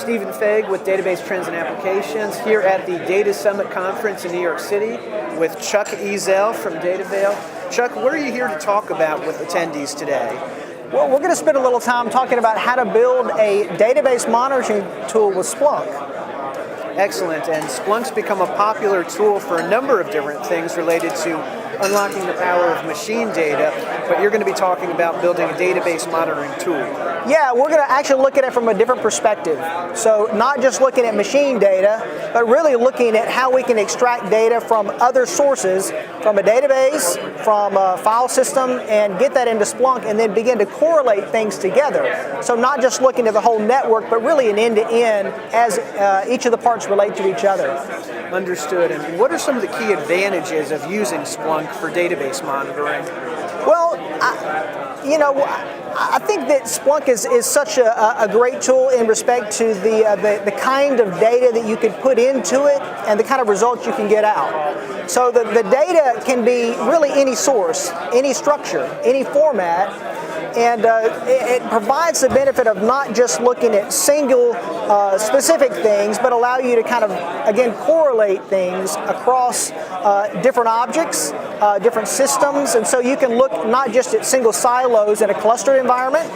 Stephen Faig with Database Trends and Applications here at the Data Summit Conference in New York City with Chuck Ezell from Datavail. Chuck, what are you here to talk about with attendees today? Well, we're going to spend a little time talking about how to build a database monitoring tool with Splunk. Excellent, and Splunk's become a popular tool for a number of different things related to unlocking the power of machine data, but you're going to be talking about building a database monitoring tool. Yeah, we're going to actually look at it from a different perspective. So not just looking at machine data, but really looking at how we can extract data from other sources, from a database, from a file system, and get that into Splunk and then begin to correlate things together. So not just looking at the whole network, but really an end-to-end as each of the parts relate to each other. Understood. And what are some of the key advantages of using Splunk for database monitoring? Well, I think that Splunk is such a great tool in respect to the kind of data that you could put into it and the kind of results you can get out. So the data can be really any source, any structure, any format, and it provides the benefit of not just looking at single specific things, but allow you to kind of, again, correlate things across different objects, different systems, and so you can look not just at single silos in a clustered environment,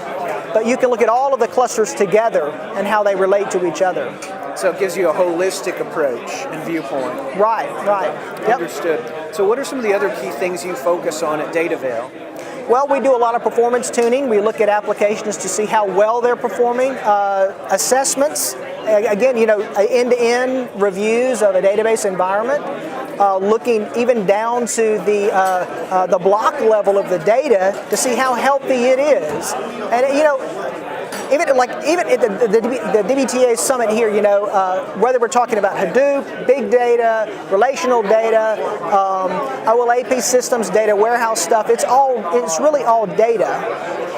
but you can look at all of the clusters together and how they relate to each other. So it gives you a holistic approach and viewpoint. Right. Yep. Understood. So what are some of the other key things you focus on at Datavail? Well, we do a lot of performance tuning. We look at applications to see how well they're performing. Assessments, again, end-to-end reviews of a database environment. Looking even down to the block level of the data to see how healthy it is. And even at the DBTA summit here, whether we're talking about Hadoop, big data, relational data, OLAP systems, data warehouse stuff, it's really all data.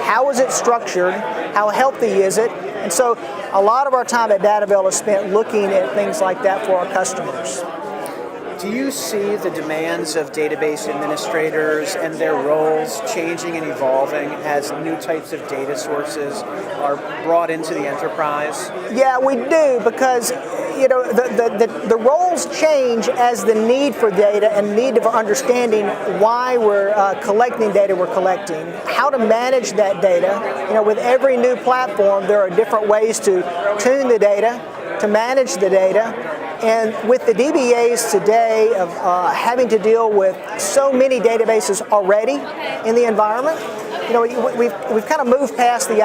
How is it structured? How healthy is it? And so a lot of our time at Datavail is spent looking at things like that for our customers. Do you see the demands of database administrators and their roles changing and evolving as new types of data sources are brought into the enterprise? Yeah, we do, because the roles change as the need for data and need for understanding why we're collecting data we're collecting, how to manage that data. With every new platform, there are different ways to tune the data, to manage the data. And with the DBAs today of having to deal with so many databases already in the environment, we've kind of moved past the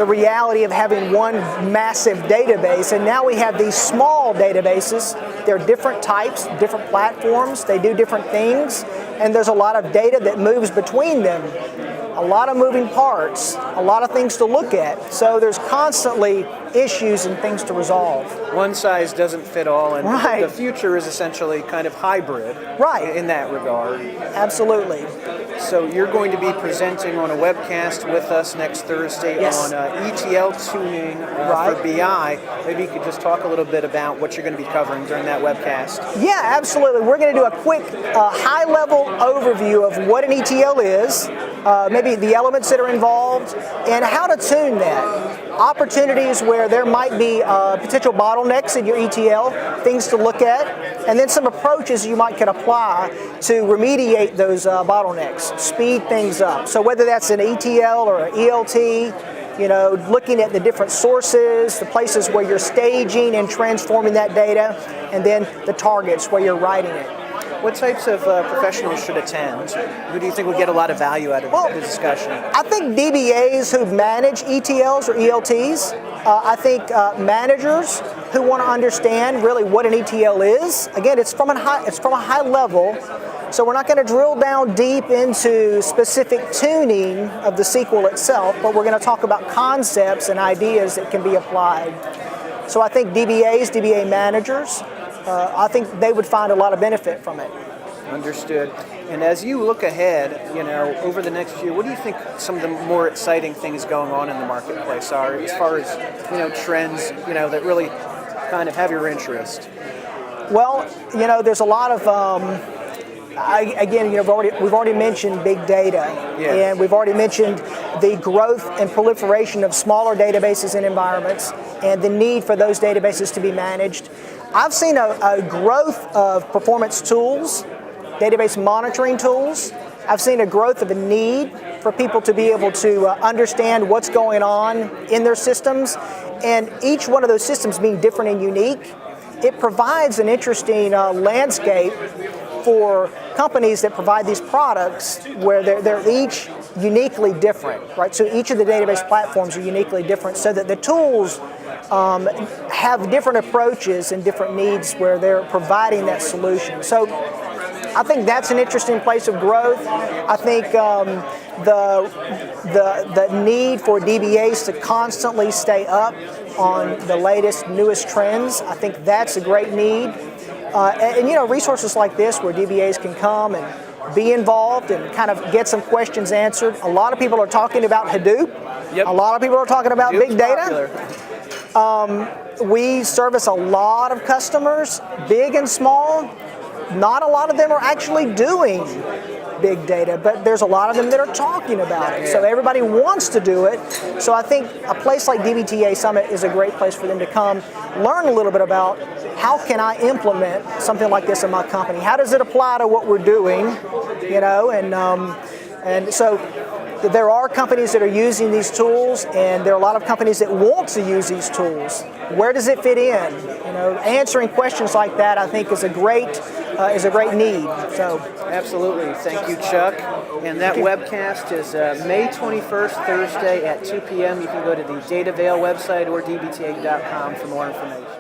reality of having one massive database, and now we have these small databases. They're different types, different platforms, they do different things, and there's a lot of data that moves between them. A lot of moving parts, a lot of things to look at. So there's constantly issues and things to resolve. One size doesn't fit all, and right. The future is essentially kind of hybrid in that regard. Absolutely. So you're going to be presenting on a webcast with us next Thursday on ETL tuning for BI. Maybe you could just talk a little bit about what you're going to be covering during that webcast. Yeah, absolutely. We're going to do a quick high-level overview of what an ETL is, maybe the elements that are involved, and how to tune that. Opportunities where there might be potential bottlenecks in your ETL, things to look at, and then some approaches you might could apply to remediate those bottlenecks, speed things up. So whether that's an ETL or an ELT, looking at the different sources, the places where you're staging and transforming that data, and then the targets where you're writing it. What types of professionals should attend? Who do you think would get a lot of value out of the discussion? I think DBAs who manage ETLs or ELTs. I think managers who want to understand really what an ETL is. Again, it's from a high level, so we're not going to drill down deep into specific tuning of the SQL itself, but we're going to talk about concepts and ideas that can be applied. So I think DBAs, DBA managers, I think they would find a lot of benefit from it. Understood. And as you look ahead, over the next year, what do you think some of the more exciting things going on in the marketplace are, as far as trends, that really kind of have your interest? Well, there's a lot of we've already mentioned big data, and we've already mentioned the growth and proliferation of smaller databases and environments and the need for those databases to be managed. I've seen a growth of performance tools, database monitoring tools. I've seen a growth of a need for people to be able to understand what's going on in their systems, and each one of those systems being different and unique, it provides an interesting landscape for companies that provide these products where they're each uniquely different, right? So each of the database platforms are uniquely different so that the tools have different approaches and different needs where they're providing that solution. So I think that's an interesting place of growth. I think the need for DBAs to constantly stay up on the latest, newest trends, I think that's a great need. And resources like this where DBAs can come and be involved and kind of get some questions answered. A lot of people are talking about Hadoop. Yep. A lot of people are talking about Hadoop's big data. We service a lot of customers, big and small. Not a lot of them are actually doing big data, but there's a lot of them that are talking about it. So everybody wants to do it. So I think a place like DBTA Summit is a great place for them to come, learn a little bit about how can I implement something like this in my company? How does it apply to what we're doing? And so there are companies that are using these tools, and there are a lot of companies that want to use these tools. Where does it fit in? Answering questions like that, I think, is a great need. So, absolutely, thank you, Chuck. And that webcast is May 21st, Thursday at 2 p.m. You can go to the Datavail website or dbta.com for more information.